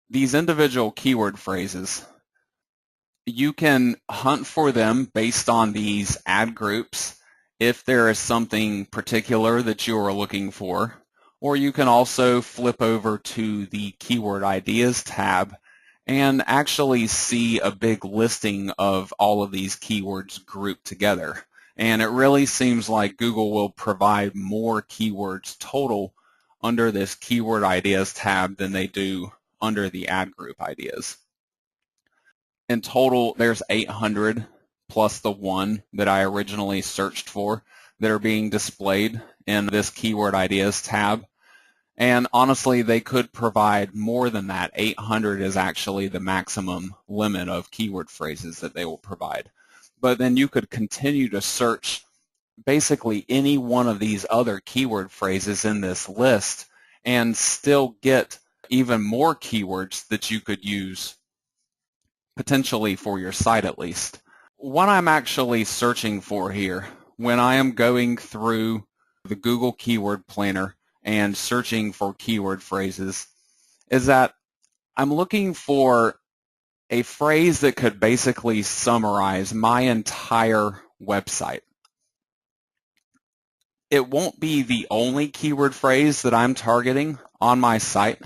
these individual keyword phrases, you can hunt for them based on these ad groups if there is something particular that you are looking for, or you can also flip over to the Keyword Ideas tab and actually see a big listing of all of these keywords grouped together. And it really seems like Google will provide more keywords total under this Keyword Ideas tab than they do under the ad group ideas. In total, there's 800 plus the one that I originally searched for that are being displayed in this Keyword Ideas tab. And honestly, they could provide more than that. 800 is actually the maximum limit of keyword phrases that they will provide. But then you could continue to search basically any one of these other keyword phrases in this list and still get even more keywords that you could use potentially for your site at least. What I'm actually searching for here when I am going through the Google Keyword Planner and searching for keyword phrases is that I'm looking for a phrase that could basically summarize my entire website. It won't be the only keyword phrase that I'm targeting on my site.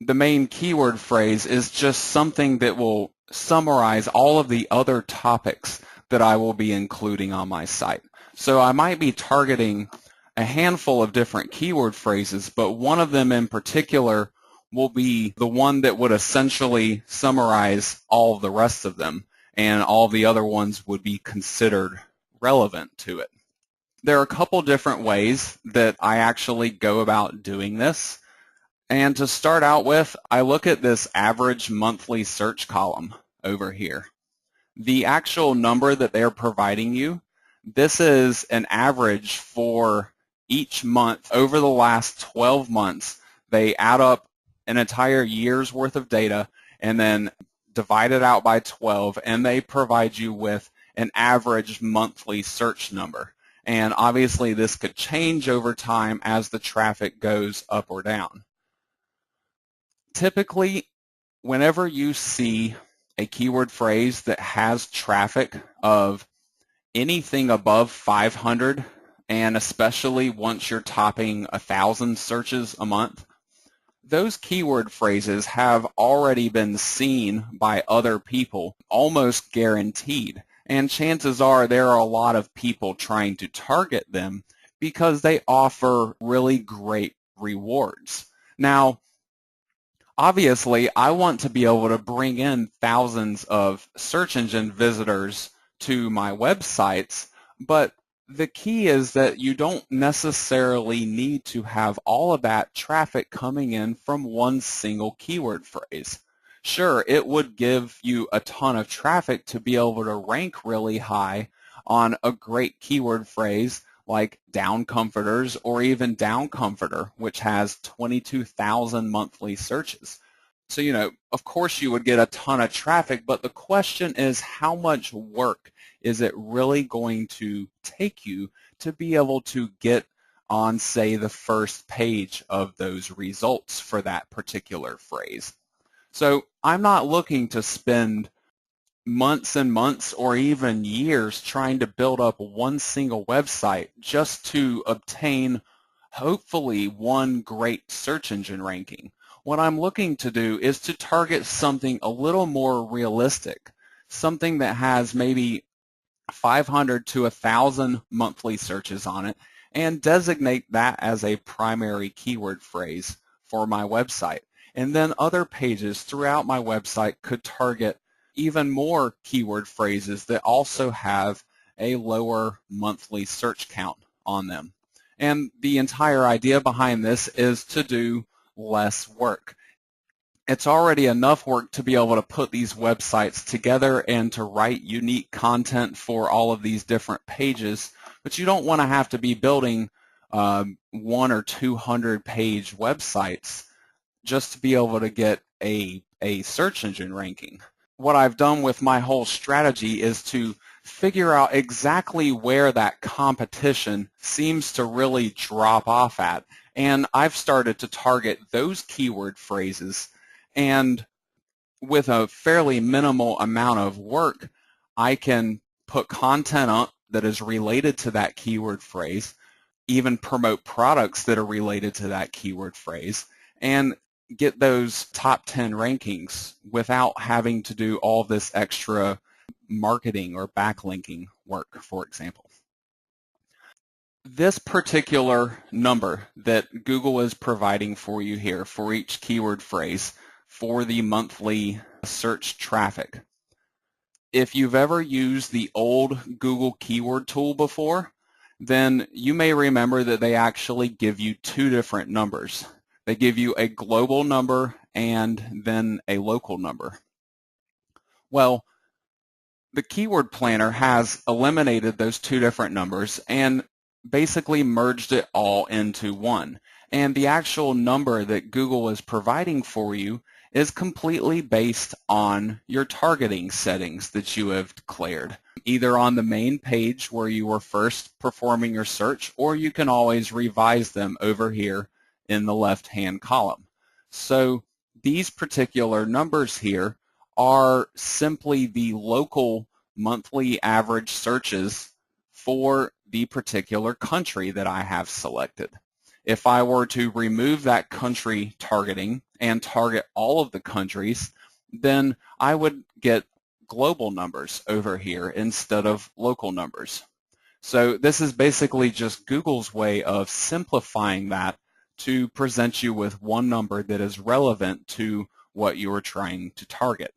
The main keyword phrase is just something that will summarize all of the other topics that I will be including on my site. So I might be targeting a handful of different keyword phrases, but one of them in particular will be the one that would essentially summarize all of the rest of them, and all the other ones would be considered relevant to it. There are a couple different ways that I actually go about doing this. And to start out with, I look at this average monthly search column over here. The actual number that they're providing you, this is an average for each month over the last 12 months. They add up an entire year's worth of data and then divide it out by 12, and they provide you with an average monthly search number. And obviously this could change over time as the traffic goes up or down. Typically, whenever you see a keyword phrase that has traffic of anything above 500, and especially once you're topping 1,000 searches a month, those keyword phrases have already been seen by other people, almost guaranteed. And chances are there are a lot of people trying to target them because they offer really great rewards. Now, obviously, I want to be able to bring in thousands of search engine visitors to my websites, but the key is that you don't necessarily need to have all of that traffic coming in from one single keyword phrase. Sure, it would give you a ton of traffic to be able to rank really high on a great keyword phrase like down comforters or even down comforter, which has 22,000 monthly searches. So, of course you would get a ton of traffic, but the question is how much work is it really going to take you to be able to get on, say, the first page of those results for that particular phrase? So I'm not looking to spend months and months or even years trying to build up one single website just to obtain hopefully one great search engine ranking. What I'm looking to do is to target something a little more realistic, something that has maybe 500 to 1,000 monthly searches on it, and designate that as a primary keyword phrase for my website. And then other pages throughout my website could target even more keyword phrases that also have a lower monthly search count on them. And the entire idea behind this is to do less work. It's already enough work to be able to put these websites together and to write unique content for all of these different pages, but you don't want to have to be building 100 or 200 page websites just to be able to get a search engine ranking. What I've done with my whole strategy is to figure out exactly where that competition seems to really drop off at, and I've started to target those keyword phrases And with a fairly minimal amount of work, I can put content up that is related to that keyword phrase, even promote products that are related to that keyword phrase, and get those top 10 rankings without having to do all this extra marketing or backlinking work, for example. This particular number that Google is providing for you here for each keyword phrase for the monthly search traffic. If you've ever used the old Google keyword tool before, then you may remember that they actually give you two different numbers. They give you a global number and then a local number. Well, the keyword planner has eliminated those two different numbers and basically merged it all into one. And the actual number that Google is providing for you is completely based on your targeting settings that you have declared, either on the main page where you were first performing your search, or you can always revise them over here in the left-hand column. So these particular numbers here are simply the local monthly average searches for the particular country that I have selected. If I were to remove that country targeting and target all of the countries, then I would get global numbers over here instead of local numbers. So this is basically just Google's way of simplifying that to present you with one number that is relevant to what you are trying to target.